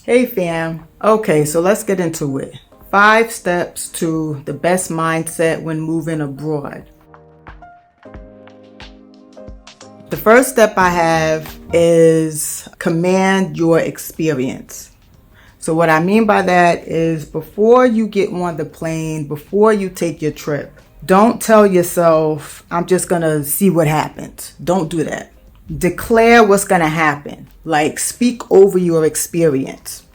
Hey fam. Okay, so let's get into it. 5 steps to the best mindset when moving abroad. The first step I have is command your experience. So what I mean by that is before you get on the plane, before you take your trip, don't tell yourself, I'm just going to see what happens. Don't do that. Declare what's going to happen. Like speak over your experience.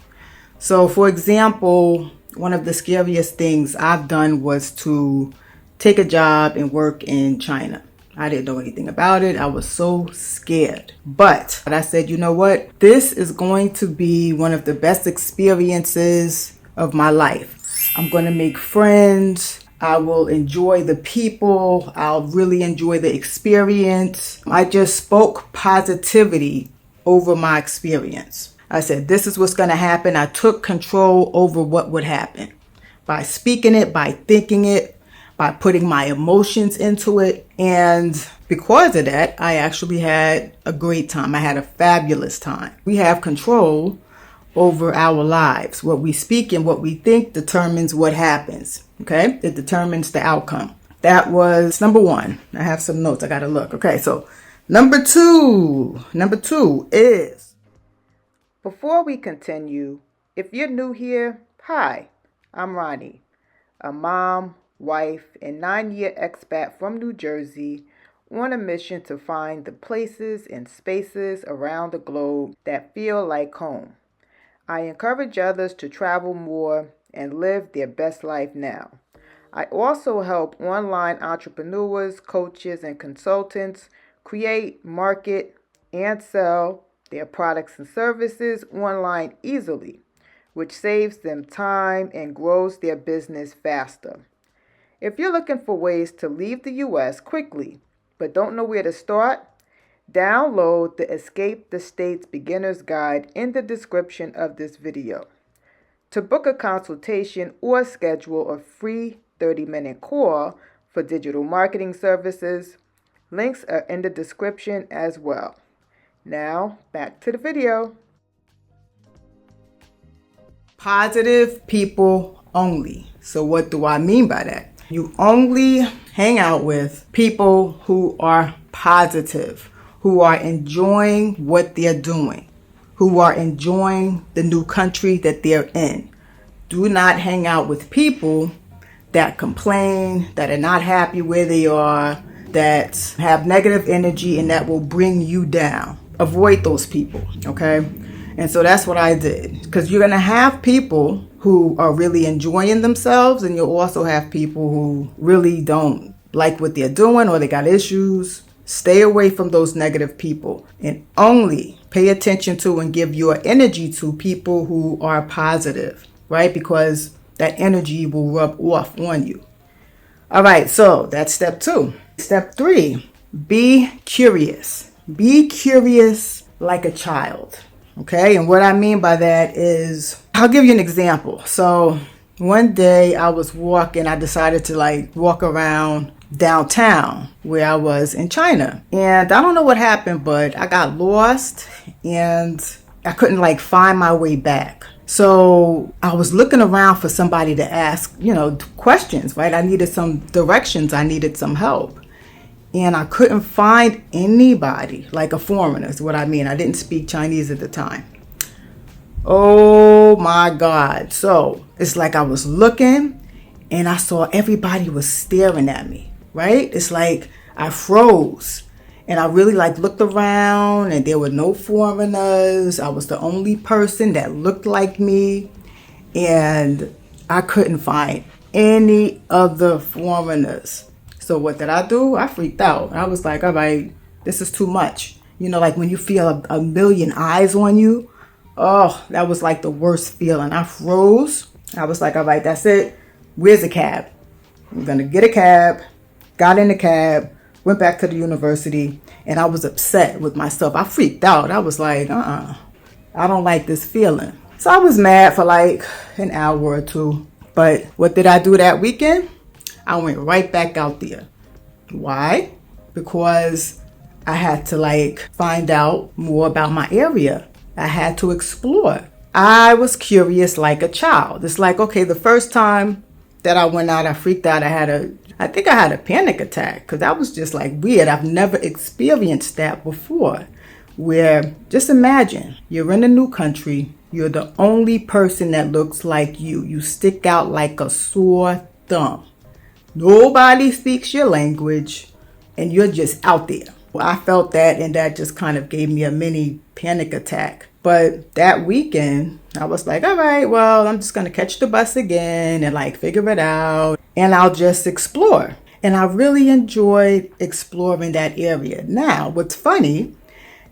So for example, one of the scariest things I've done was to take a job and work in China. I didn't know anything about it. I was so scared. But I said, you know what? This is going to be one of the best experiences of my life. I'm going to make friends. I will enjoy the people. I'll really enjoy the experience. I just spoke positivity over my experience. I said, this is what's going to happen. I took control over what would happen by speaking it, by thinking it, by putting my emotions into it. And because of that, I actually had a great time. I had a fabulous time. We have control over our lives. What we speak and what we think determines what happens. Okay? It determines the outcome. That was number 1. I have some notes. I got to look. Okay, so number two is, before we continue, if you're new here, hi, I'm Ronnie, a mom, wife, and 9-year expat from New Jersey on a mission to find the places and spaces around the globe that feel like home. I encourage others to travel more and live their best life now. I also help online entrepreneurs, coaches, and consultants create, market, and sell their products and services online easily, which saves them time and grows their business faster. If you're looking for ways to leave the U.S. quickly but don't know where to start, download the Escape the States Beginner's Guide in the description of this video. To book a consultation or schedule a free 30-minute call for digital marketing services, links are in the description as well. Now, back to the video. Positive people only. So what do I mean by that? You only hang out with people who are positive, who are enjoying what they're doing, who are enjoying the new country that they're in. Do not hang out with people that complain, that are not happy where they are, that have negative energy and that will bring you down. Avoid those people, okay? And so that's what I did. Because you're going to have people who are really enjoying themselves, and you'll also have people who really don't like what they're doing or they got issues. Stay away from those negative people and only pay attention to and give your energy to people who are positive, right? Because that energy will rub off on you. All right, so that's step 2. Step 3, be curious. Be curious like a child. Okay, and what I mean by that is, I'll give you an example. So one day I was walking, I decided to walk around downtown where I was in China. And I don't know what happened, but I got lost and I couldn't find my way back. So I was looking around for somebody to ask, questions, right? I needed some directions. I needed some help. And I couldn't find anybody, like a foreigner is what I mean. I didn't speak Chinese at the time. Oh my God. So it's like I was looking and I saw everybody was staring at me, right? It's like I froze and I really looked around and there were no foreigners. I was the only person that looked like me and I couldn't find any other foreigners. So what did I do? I freaked out. I was like, all right, this is too much. When you feel a million eyes on you. Oh, that was the worst feeling. I froze. I was like, all right, that's it. Where's the cab? I'm going to get a cab. Got in the cab. Went back to the university. And I was upset with myself. I freaked out. I was like, I don't like this feeling. So I was mad for an hour or two. But what did I do that weekend? I went right back out there. Why? Because I had to find out more about my area. I had to explore. I was curious like a child. It's like, okay, the first time that I went out, I freaked out. I think I had a panic attack because that was just like weird. I've never experienced that before. Where, just imagine, you're in a new country. You're the only person that looks like you. You stick out like a sore thumb. Nobody speaks your language and you're just out there. Well, I felt that, and that just kind of gave me a mini panic attack. But that weekend, I was like, all right, well, I'm just going to catch the bus again and like figure it out. And I'll just explore. And I really enjoyed exploring that area. Now, what's funny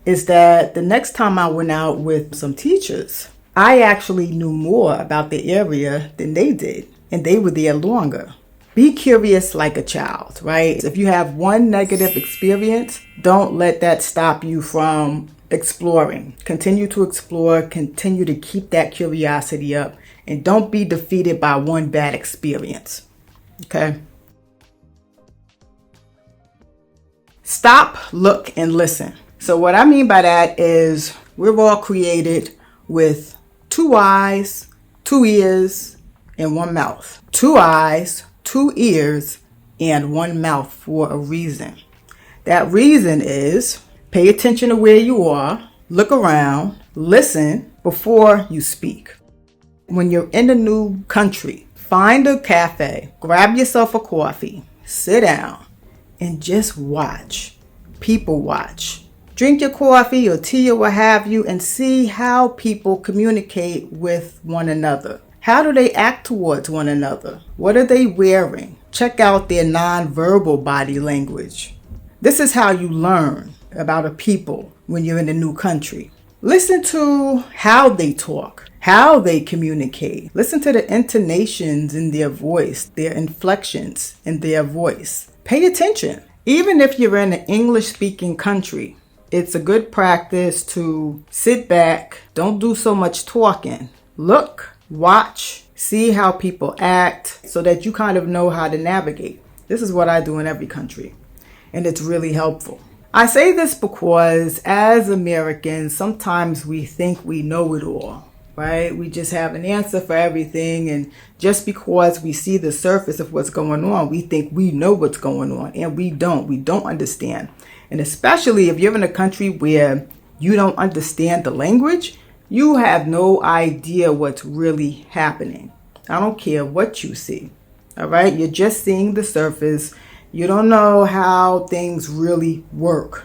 is that the next time I went out with some teachers, I actually knew more about the area than they did. And they were there longer. Be curious like a child, right? If you have one negative experience, don't let that stop you from exploring. Continue to explore, continue to keep that curiosity up, and don't be defeated by one bad experience. Okay? Stop, look, and listen. So what I mean by that is we're all created with 2 eyes, 2 ears, and 1 mouth. 2 eyes, 2 ears, and 1 mouth for a reason. That reason is pay attention to where you are, look around, listen before you speak. When you're in a new country, find a cafe, grab yourself a coffee, sit down, and just watch. People watch. Drink your coffee or tea or what have you and see how people communicate with one another. How do they act towards one another? What are they wearing? Check out their nonverbal body language. This is how you learn about a people when you're in a new country. Listen to how they talk, how they communicate. Listen to the intonations in their voice, their inflections in their voice. Pay attention. Even if you're in an English-speaking country, it's a good practice to sit back, don't do so much talking. Look, watch, see how people act so that you kind of know how to navigate. This is what I do in every country, and it's really helpful. I say this because as Americans, sometimes we think we know it all, right? We just have an answer for everything, and just because we see the surface of what's going on, we think we know what's going on, and we don't. We don't understand. And especially if you're in a country where you don't understand the language, you have no idea what's really happening. I don't care what you see. All right? You're just seeing the surface. You don't know how things really work.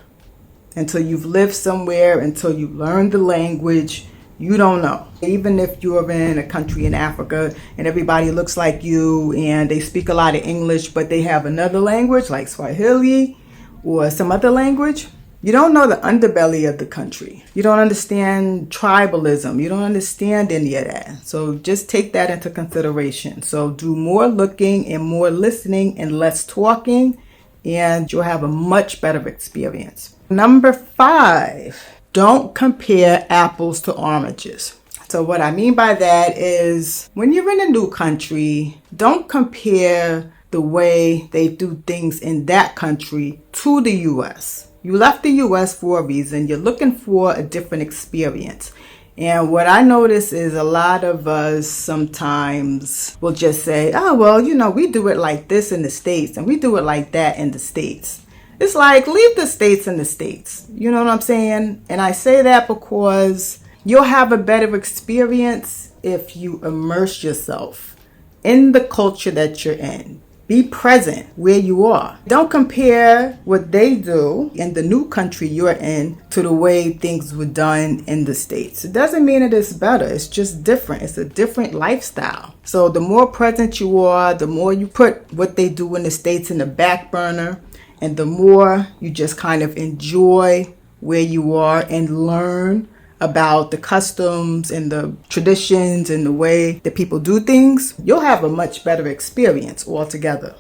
Until you've lived somewhere, until you learn the language, you don't know. Even if you're in a country in Africa and everybody looks like you and they speak a lot of English, but they have another language like Swahili or some other language, you don't know the underbelly of the country. You don't understand tribalism. You don't understand any of that. So just take that into consideration. So do more looking and more listening and less talking, and you'll have a much better experience. Number 5, don't compare apples to oranges. So what I mean by that is when you're in a new country, don't compare the way they do things in that country to the U.S. You left the U.S. for a reason. You're looking for a different experience. And what I notice is a lot of us sometimes will just say, oh, well, we do it like this in the States and we do it like that in the States. It's like, leave the States in the States. You know what I'm saying? And I say that because you'll have a better experience if you immerse yourself in the culture that you're in. Be present where you are. Don't compare what they do in the new country you're in to the way things were done in the States. It doesn't mean it is better. It's just different. It's a different lifestyle. So the more present you are, the more you put what they do in the States in the back burner, and the more you just kind of enjoy where you are and learn about the customs and the traditions and the way that people do things, you'll have a much better experience altogether.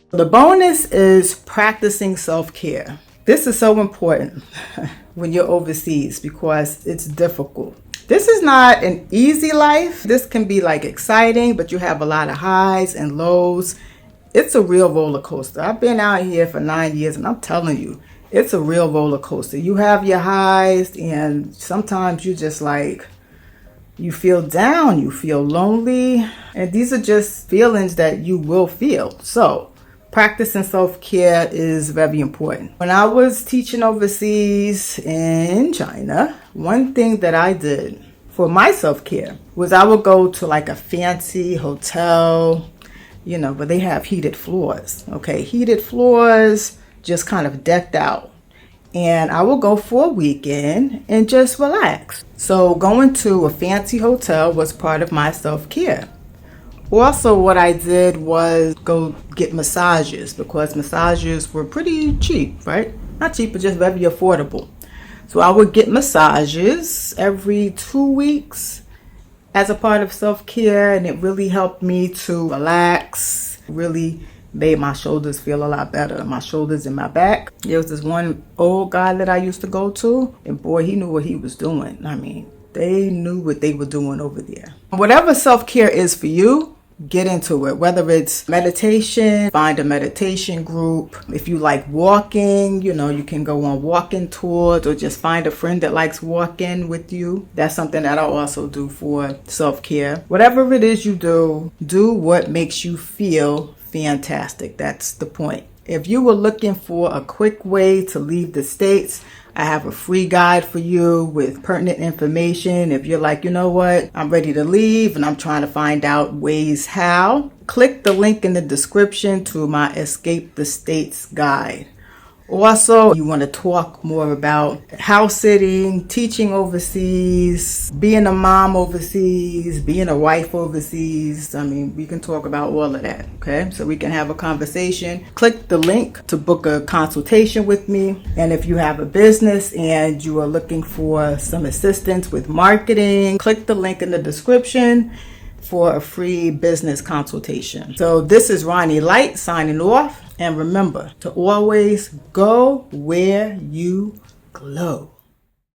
The bonus is practicing self-care. This is so important when you're overseas because it's difficult. This is not an easy life. This can be like exciting, but you have a lot of highs and lows. It's a real roller coaster. I've been out here for 9 years and I'm telling you, It's a real roller coaster. You have your highs, and sometimes you just like, you feel down, you feel lonely, and these are just feelings that you will feel. So practicing self-care is very important. When I was teaching overseas in China, one thing that I did for my self-care was I would go to like a fancy hotel, where they have heated floors. Okay, heated floors, just kind of decked out. And I will go for a weekend and just relax. So going to a fancy hotel was part of my self-care. Also, what I did was go get massages, because massages were pretty cheap, right? Not cheap, but just very affordable. So I would get massages every 2 weeks as a part of self-care, and it really helped me to relax, really made my shoulders feel a lot better, my shoulders and my back. There was this one old guy that I used to go to, and boy, he knew what he was doing. I mean, they knew what they were doing over there. Whatever self-care is for you, get into it. Whether it's meditation, find a meditation group. If you like walking, you can go on walking tours, or just find a friend that likes walking with you. That's something that I also do for self-care. Whatever it is you do what makes you feel fantastic. That's the point. If you were looking for a quick way to leave the States, I have a free guide for you with pertinent information. If you're like, you know what, I'm ready to leave and I'm trying to find out ways how, click the link in the description to my Escape the States guide. Also, you want to talk more about house sitting, teaching overseas, being a mom overseas, being a wife overseas. I mean, we can talk about all of that, okay? So we can have a conversation. Click the link to book a consultation with me. And if you have a business and you are looking for some assistance with marketing, click the link in the description for a free business consultation. So this is Ronnie Light signing off. And remember to always go where you glow.